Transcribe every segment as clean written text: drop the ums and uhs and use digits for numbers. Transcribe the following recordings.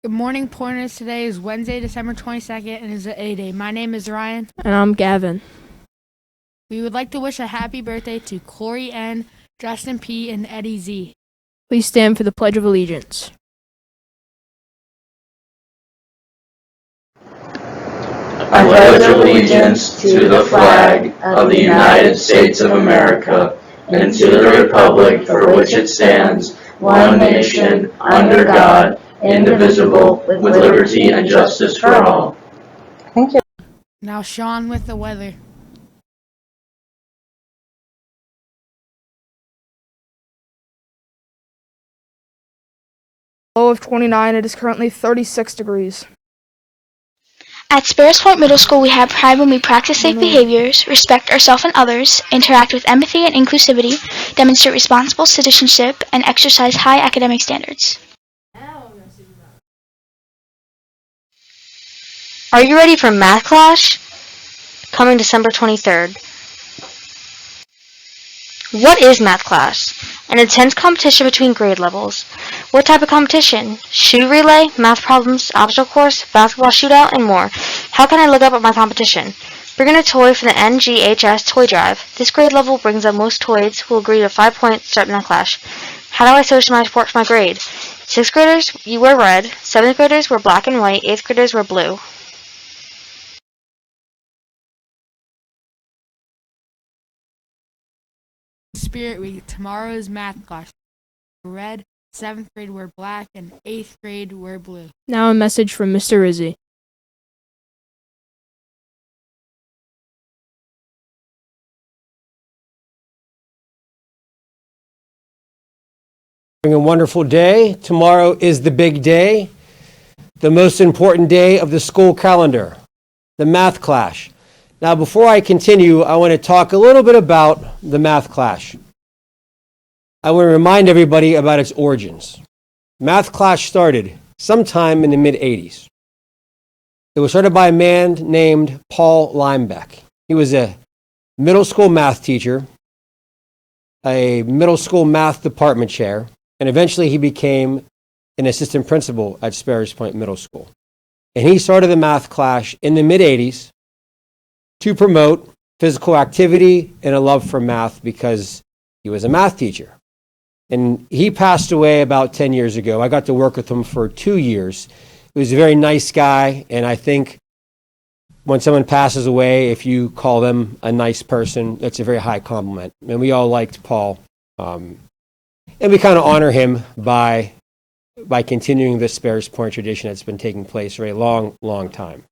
Good morning, pointers. Today is Wednesday, December 22nd, and it's A Day. My name is Ryan. And I'm Gavin. We would like to wish a happy birthday to Corey N., Justin P., and Eddie Z. Please stand for the Pledge of Allegiance. I pledge allegiance to the flag of the United States of America and to the republic for which it stands, one nation, under God, indivisible, with liberty and justice for all. Thank you. Now, Sean with the weather. Low of 29. It is currently 36 degrees. At Sparrows Point Middle School, we have pride when we practice safe behaviors, respect ourselves and others, interact with empathy and inclusivity, demonstrate responsible citizenship, and exercise high academic standards. Are you ready for math class? Coming December 23rd. What is math class? An intense competition between grade levels. What type of competition? Shoe relay, math problems, obstacle course, basketball shootout, and more. How can I look up my competition? Bring in a toy from the NGHS toy drive. This grade level brings up most toys who will agree to 5 points start math class. How do I social my report for my grade? 6th graders, you wear red. 7th graders wear black and white. 8th graders wear blue. Spirit Week. Tomorrow's math class. Red, 7th grade wear black, and 8th grade wear blue. Now a message from Mr. Rizzi. A wonderful day. Tomorrow is the big day, the most important day of the school calendar, the math clash. Now, before I continue, I want to talk a little bit about the math clash. I want to remind everybody about its origins. Math clash started sometime in the mid-'80s. It was started by a man named Paul Limebeck. He was a middle school math teacher, a middle school math department chair, and eventually he became an assistant principal at Sparrows Point Middle School. And he started the math clash in the mid-'80s to promote physical activity and a love for math because he was a math teacher. And he passed away about 10 years ago. I got to work with him for 2 years. He was a very nice guy, and I think when someone passes away, if you call them a nice person, it's a very high compliment. And we all liked Paul. And we kind of honor him by continuing this Sparrows Point tradition that's been taking place for a long, long time.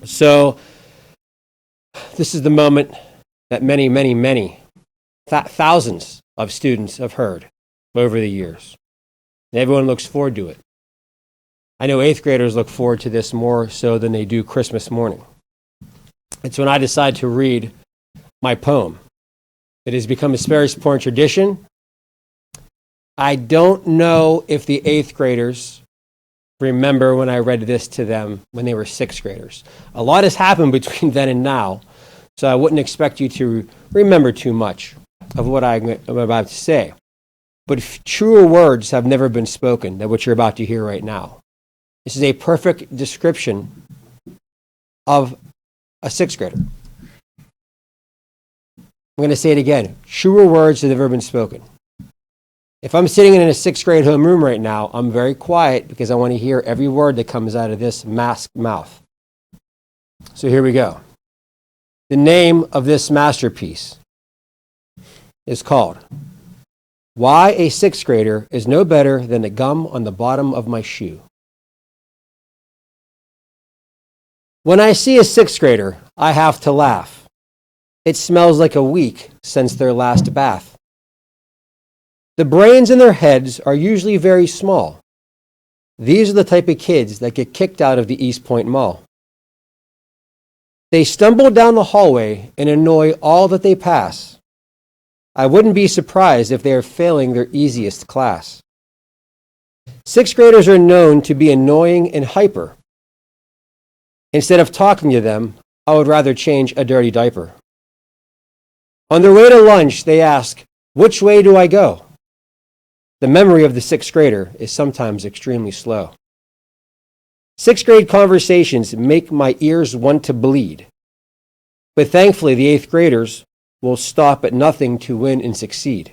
So this is the moment that many, many, many thousands of students have heard over the years. And everyone looks forward to it. I know 8th graders look forward to this more so than they do Christmas morning. It's when I decide to read my poem. It has become a Sparrows Point tradition. I don't know if the 8th graders remember when I read this to them when they were 6th graders. A lot has happened between then and now, so I wouldn't expect you to remember too much of what I'm about to say. But truer words have never been spoken than what you're about to hear right now. This is a perfect description of a 6th grader. I'm going to say it again. Truer words have never been spoken. If I'm sitting in a 6th grade homeroom right now, I'm very quiet because I want to hear every word that comes out of this masked mouth. So here we go. The name of this masterpiece is called Why a 6th Grader is No Better Than the Gum on the Bottom of My Shoe. When I see a 6th grader, I have to laugh. It smells like a week since their last bath. The brains in their heads are usually very small. These are the type of kids that get kicked out of the East Point Mall. They stumble down the hallway and annoy all that they pass. I wouldn't be surprised if they are failing their easiest class. 6th graders are known to be annoying and hyper. Instead of talking to them, I would rather change a dirty diaper. On their way to lunch, they ask, "Which way do I go?" The memory of the 6th grader is sometimes extremely slow. Sixth grade conversations make my ears want to bleed. But thankfully, the eighth graders will stop at nothing to win and succeed.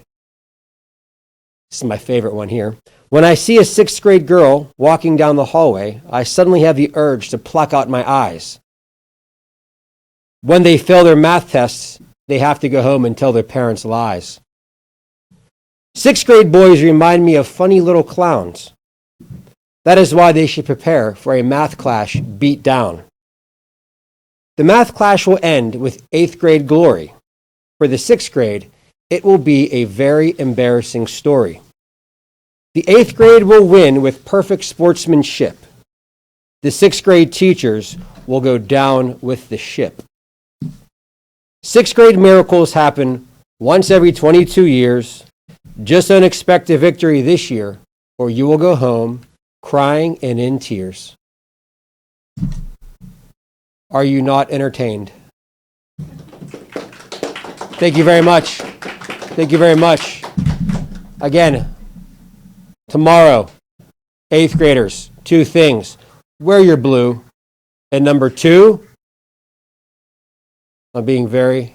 This is my favorite one here. When I see a sixth grade girl walking down the hallway, I suddenly have the urge to pluck out my eyes. When they fail their math tests, they have to go home and tell their parents lies. Sixth grade boys remind me of funny little clowns. That is why they should prepare for a math clash beat down. The math clash will end with eighth grade glory. For the sixth grade, it will be a very embarrassing story. The eighth grade will win with perfect sportsmanship. The sixth grade teachers will go down with the ship. Sixth grade miracles happen once every 22 years. Just don't expect a victory this year, or you will go home crying and in tears. Are you not entertained? Thank you very much. Thank you very much. Again, tomorrow, eighth graders, 2 things. Wear your blue. And number 2, I'm being very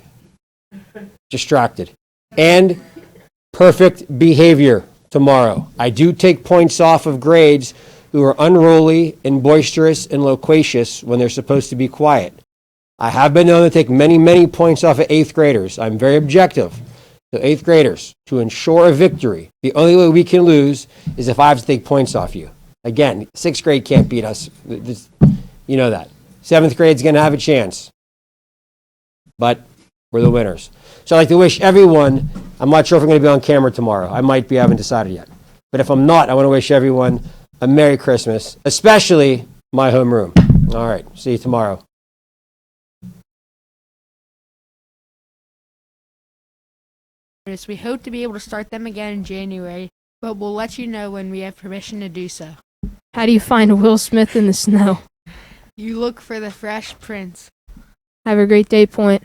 distracted. And perfect behavior tomorrow. I do take points off of grades who are unruly and boisterous and loquacious when they're supposed to be quiet. I have been known to take many, many points off of eighth graders. I'm very objective. So eighth graders, to ensure a victory, the only way we can lose is if I have to take points off you. Again, sixth grade can't beat us. You know that. Seventh grade's going to have a chance. But we're the winners. So I'd like to wish everyone, I'm not sure if I'm going to be on camera tomorrow. I might be, I haven't decided yet. But if I'm not, I want to wish everyone a Merry Christmas, especially my homeroom. All right, see you tomorrow. We hope to be able to start them again in January, but we'll let you know when we have permission to do so. How do you find Will Smith in the snow? You look for the Fresh Prince. Have a great day, Point.